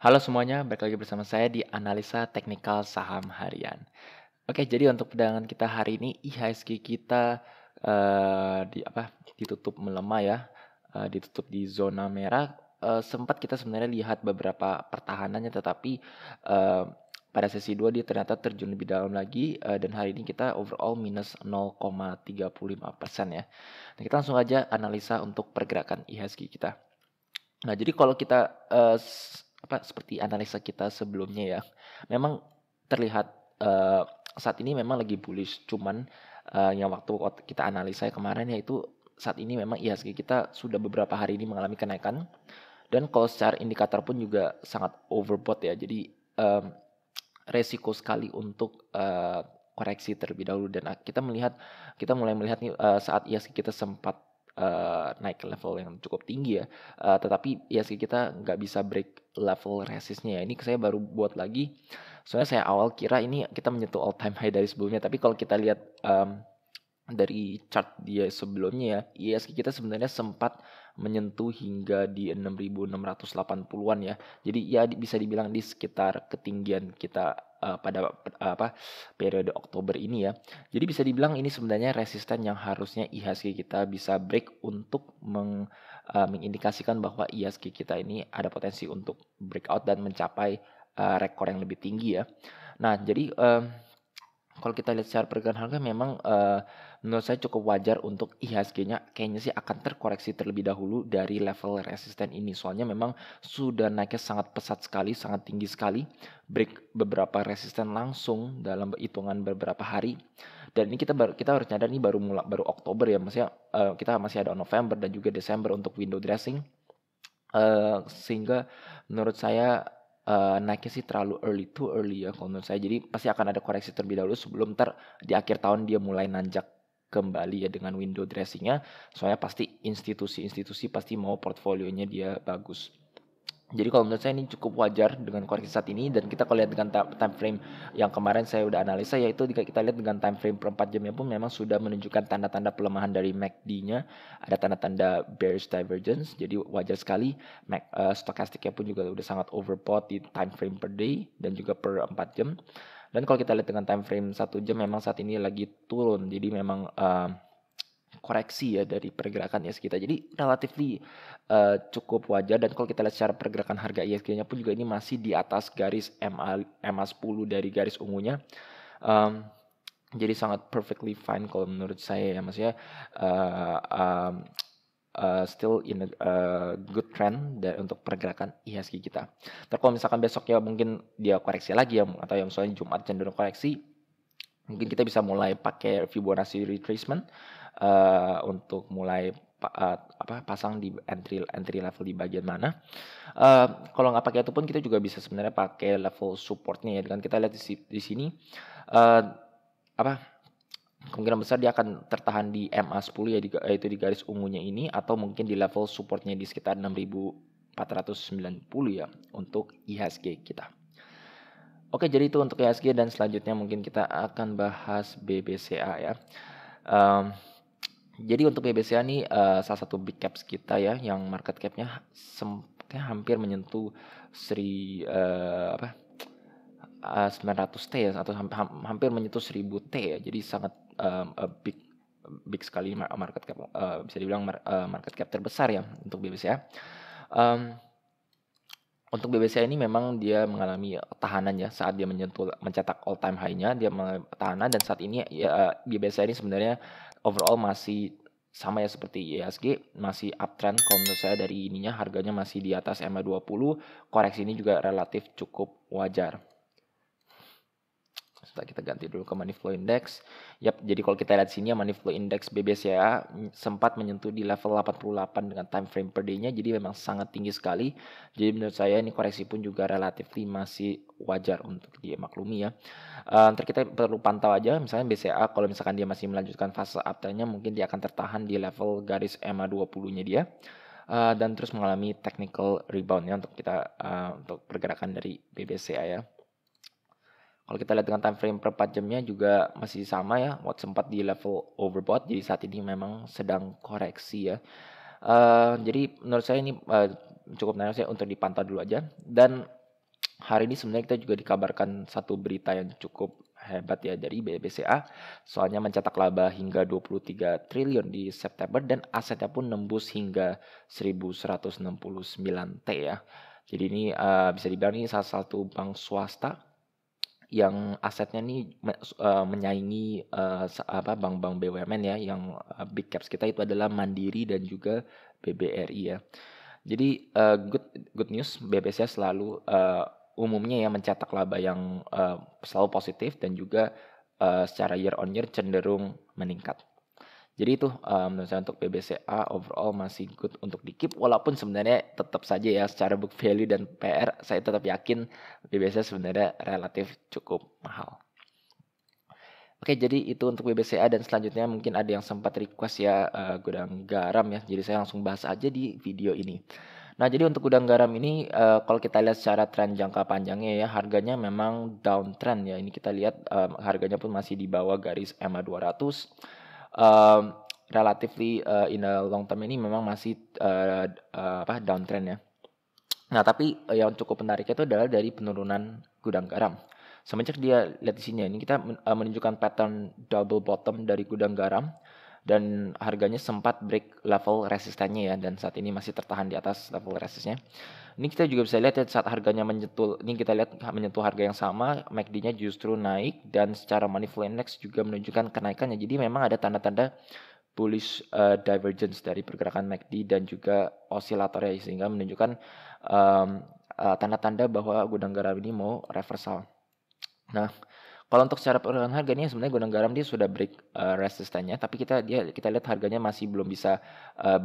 Halo semuanya, balik lagi bersama saya di Analisa Teknikal Saham Harian. Oke, jadi untuk perdagangan kita hari ini IHSG kita ditutup melemah ya, ditutup di zona merah. Sempat kita sebenarnya lihat beberapa pertahanannya, tetapi eh, pada sesi 2 dia ternyata terjun lebih dalam lagi, dan hari ini kita overall minus 0,35% ya. Nah, kita langsung aja analisa untuk pergerakan IHSG kita. Nah, jadi kalau kita, seperti analisa kita sebelumnya ya, memang terlihat, saat ini memang lagi bullish, cuman, yang waktu kita analisa kemarin yaitu saat ini memang IHSG kita sudah beberapa hari ini mengalami kenaikan, dan kalau secara indikator pun juga sangat overbought ya. Jadi, resiko sekali untuk, koreksi terlebih dahulu dan kita mulai melihat nih, saat IHSG kita sempat, naik ke level yang cukup tinggi ya, tetapi IHSG kita nggak bisa break level resistnya ya. Ini saya baru buat lagi, soalnya saya awal kira ini kita menyentuh all time high dari sebelumnya, tapi kalau kita lihat, dari chart dia sebelumnya ya, IHSG kita sebenarnya sempat menyentuh hingga di 6.680-an ya. Jadi ya bisa dibilang di sekitar ketinggian kita, pada periode Oktober ini ya. Jadi bisa dibilang ini sebenarnya resisten yang harusnya IHSG kita bisa break untuk mengindikasikan bahwa IHSG kita ini ada potensi untuk breakout dan mencapai, rekor yang lebih tinggi ya. Nah, jadi, kalau kita lihat secara pergerakan harga memang, menurut saya cukup wajar untuk IHSG-nya kayaknya sih akan terkoreksi terlebih dahulu dari level resisten ini. Soalnya memang sudah naiknya sangat pesat sekali, sangat tinggi sekali, break beberapa resisten langsung dalam hitungan beberapa hari. Dan ini kita harus nyadar ini baru Oktober ya, maksudnya, kita masih ada November dan juga Desember untuk window dressing. Sehingga menurut saya, naiknya sih terlalu too early ya kalau menurut saya. Jadi pasti akan ada koreksi terlebih dahulu sebelum di akhir tahun dia mulai nanjak kembali ya dengan window dressing-nya. Soalnya pasti institusi-institusi pasti mau portfolionya dia bagus. Jadi kalau menurut saya ini cukup wajar dengan koreksi saat ini, dan kita kalau lihat dengan time frame yang kemarin saya udah analisa, yaitu jika kita lihat dengan time frame per 4 jamnya pun memang sudah menunjukkan tanda-tanda pelemahan dari MACD-nya, ada tanda-tanda bearish divergence, jadi wajar sekali. Stokastiknya pun juga udah sangat overbought di time frame per day dan juga per 4 jam. Dan kalau kita lihat dengan time frame 1 jam memang saat ini lagi turun, jadi memang koreksi ya dari pergerakan IHSG kita. Jadi relatively, cukup wajar, dan kalau kita lihat secara pergerakan harga IHSG-nya pun juga ini masih di atas garis MA10 dari garis ungunya. Jadi sangat perfectly fine kalau menurut saya ya, maksudnya, still in a good trend untuk pergerakan IHSG kita. Tapi kalau misalkan besok ya mungkin dia koreksi lagi ya, atau yang misalnya Jumat cenderung koreksi, mungkin kita bisa mulai pakai Fibonacci retracement, untuk mulai pasang di entry level di bagian mana. Kalau nggak pakai itu pun kita juga bisa sebenarnya pakai level supportnya ya, dengan kita lihat di sini, eee, kemungkinan besar dia akan tertahan di MA10 ya, yaitu di garis ungunya ini, atau mungkin di level supportnya di sekitar 6.490 ya untuk IHSG kita. Oke, jadi itu untuk IHSG, dan selanjutnya mungkin kita akan bahas BBCA ya. Mmm, jadi untuk BBCA nih, salah satu big caps kita ya, yang market cap-nya kayaknya hampir menyentuh 900 T ya, atau hampir menyentuh 1000 T ya. Jadi sangat, big big sekali market cap, bisa dibilang market cap terbesar ya untuk BBCA. Untuk BBCA ini memang dia mengalami tahanan ya, saat dia mencetak all time high-nya, dia mengalami tahanan, dan saat ini ya, BBCA ini sebenarnya overall masih sama ya seperti IHSG, masih uptrend kalau menurut saya. Dari ininya harganya masih di atas MA20, koreksi ini juga relatif cukup wajar. Setelah kita ganti dulu ke money flow index. Yap, jadi kalau kita lihat sini ya, money flow index BBCA sempat menyentuh di level 88 dengan time frame per day-nya, jadi memang sangat tinggi sekali. Jadi menurut saya ini koreksi pun juga relatif masih wajar untuk dimaklumi ya. Ntar kita perlu pantau aja, misalnya BCA kalau misalkan dia masih melanjutkan fase uptrend-nya, mungkin dia akan tertahan di level garis MA20-nya dia. Dan terus mengalami technical rebound ya untuk untuk pergerakan dari BBCA ya. Kalau kita lihat dengan time frame per 4 jamnya juga masih sama ya, sempat di level overbought, jadi saat ini memang sedang koreksi ya. Jadi menurut saya ini, cukup menarik ya untuk dipantau dulu aja. Dan Hari ini sebenarnya kita juga dikabarkan satu berita yang cukup hebat ya dari BBCA, soalnya mencetak laba hingga 23 triliun di September dan asetnya pun nembus hingga 1.169 T ya. Jadi ini bisa dibilang ini salah satu bank swasta yang asetnya nih menyaingi bank-bank BUMN ya, yang big caps kita itu adalah Mandiri dan juga BBRI ya. Jadi good news, BBCA selalu umumnya ya mencetak laba yang selalu positif dan juga secara year on year cenderung meningkat. Jadi itu menurut saya untuk BBCA overall masih good untuk di-keep, walaupun sebenarnya tetap saja ya secara book value dan PR saya tetap yakin BBCA sebenarnya relatif cukup mahal. Oke, jadi itu untuk BBCA dan selanjutnya mungkin ada yang sempat request ya gudang garam ya. Jadi saya langsung bahas aja di video ini. Nah, jadi untuk gudang garam ini kalau kita lihat secara tren jangka panjangnya ya, harganya memang downtrend ya. Ini kita lihat harganya pun masih di bawah garis EMA 200. Relatively in the long term ini memang masih downtrend ya. Nah, tapi yang cukup menarik itu adalah dari penurunan gudang garam. Semenjak dia lihat di sini ya, ini kita menunjukkan pattern double bottom dari gudang garam dan harganya sempat break level resistannya ya, dan saat ini masih tertahan di atas level resistnya. Ini kita juga bisa lihat ya, saat harganya menyentuh, ini kita lihat menyentuh harga yang sama, MACD-nya justru naik dan secara money flow index juga menunjukkan kenaikannya. Jadi memang ada tanda-tanda bullish divergence dari pergerakan MACD dan juga osilator ya, sehingga menunjukkan tanda-tanda bahwa gudang garam ini mau reversal. Nah, kalau untuk secara pergerakan harga ini sebenarnya gudang garam dia sudah break resistannya, tapi kita lihat harganya masih belum bisa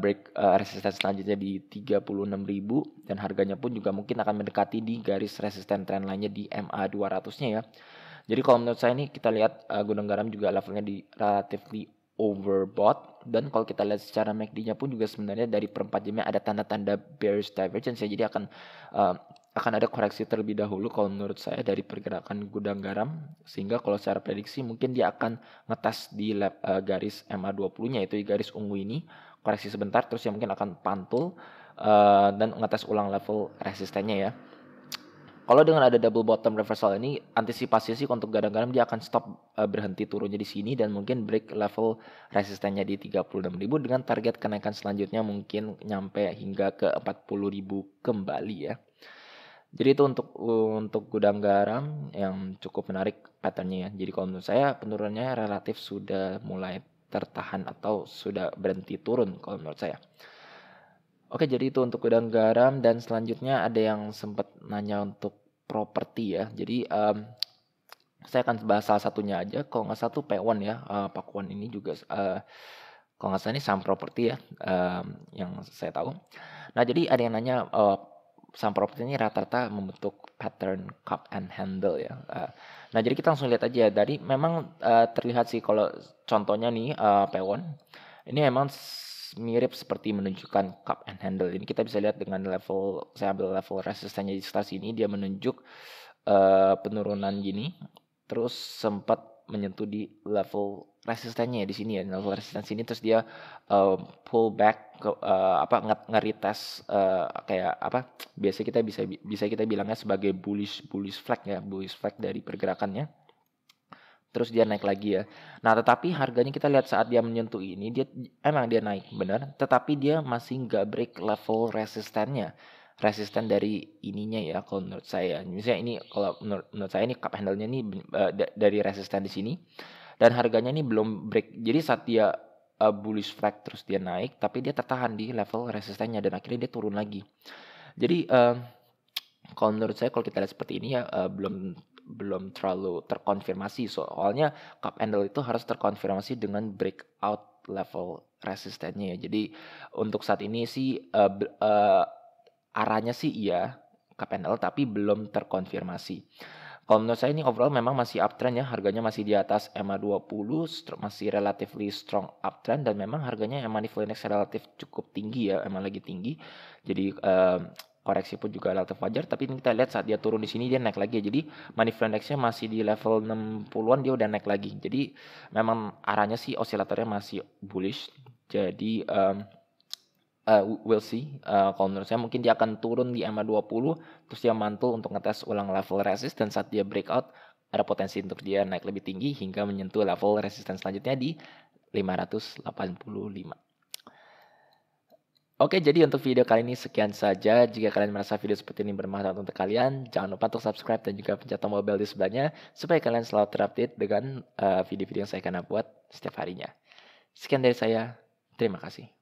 break resisten selanjutnya di 36.000 dan harganya pun juga mungkin akan mendekati di garis resisten trend lainnya di MA 200-nya ya. Jadi kalau menurut saya ini kita lihat gudang garam juga levelnya di relatively overbought, dan kalau kita lihat secara MACD-nya pun juga sebenarnya dari per 4 jamnya ada tanda-tanda bearish divergence ya. Jadi akan ada koreksi terlebih dahulu kalau menurut saya dari pergerakan gudang garam, sehingga kalau secara prediksi mungkin dia akan ngetes di garis MA20-nya, itu di garis ungu ini, koreksi sebentar terus ya mungkin akan pantul dan ngetes ulang level resistennya ya. Kalau dengan ada double bottom reversal ini, antisipasi sih untuk garam-garam dia akan stop berhenti turunnya di sini dan mungkin break level resistennya di 36.000 dengan target kenaikan selanjutnya mungkin nyampe hingga ke 40.000 kembali ya. Jadi itu untuk gudang garam yang cukup menarik patternnya ya. Jadi kalau menurut saya penurunannya relatif sudah mulai tertahan atau sudah berhenti turun kalau menurut saya. Oke, jadi itu untuk gudang garam dan selanjutnya ada yang sempat nanya untuk properti ya. Jadi saya akan bahas salah satunya aja. Kalau nggak salah tuh P1 ya, Pakuan ini juga kalau nggak salah ini saham properti ya, yang saya tahu. Nah, jadi ada yang nanya saham properti ini rata-rata membentuk pattern cup and handle ya. Nah, jadi kita langsung lihat aja. Dari memang terlihat sih kalau contohnya nih P1 ini memang mirip seperti menunjukkan cup and handle. Ini kita bisa lihat dengan level, saya ambil level resistannya di sekitar sini, dia menunjuk penurunan gini, terus sempat menyentuh di level resistannya di sini ya, level resisten sini, terus dia pull back ke nge-retest kayak apa? Biasa kita bisa kita bilangnya sebagai bullish flag ya, bullish flag dari pergerakannya. Terus dia naik lagi ya. Nah, tetapi harganya kita lihat saat dia menyentuh ini, dia emang dia naik benar, tetapi dia masih nggak break level resistennya. Resisten dari ininya ya, kalau menurut saya. Misalnya ini kalau menurut saya ini cup handle-nya ini dari resisten di sini, dan harganya ini belum break. Jadi saat dia bullish flag terus dia naik, tapi dia tertahan di level resistennya dan akhirnya dia turun lagi. Jadi kalau menurut saya kalau kita lihat seperti ini ya belum terlalu terkonfirmasi, soalnya cup handle itu harus terkonfirmasi dengan breakout level resistennya ya. Jadi untuk saat ini sih arahnya sih iya cup handle, tapi belum terkonfirmasi. Kalau menurut saya ini overall memang masih uptrend ya, harganya masih di atas EMA 20, masih relatively strong uptrend, dan memang harganya EMA Money Index relatif cukup tinggi ya, emang lagi tinggi. Jadi koreksi pun juga relatif wajar, tapi ini kita lihat saat dia turun di sini dia naik lagi ya. Jadi Money Index-nya masih di level 60-an, dia udah naik lagi. Jadi memang arahnya sih osilatornya masih bullish. Jadi we'll see, kalau menurut saya mungkin dia akan turun di EMA 20, terus dia mantul untuk ngetes ulang level resistance. Saat dia breakout, ada potensi untuk dia naik lebih tinggi hingga menyentuh level resistance selanjutnya di 585. Oke, jadi untuk video kali ini sekian saja. Jika kalian merasa video seperti ini bermanfaat untuk kalian, jangan lupa untuk subscribe dan juga pencet tombol bell di sebelahnya supaya kalian selalu terupdate dengan video-video yang saya akan buat setiap harinya. Sekian dari saya, terima kasih.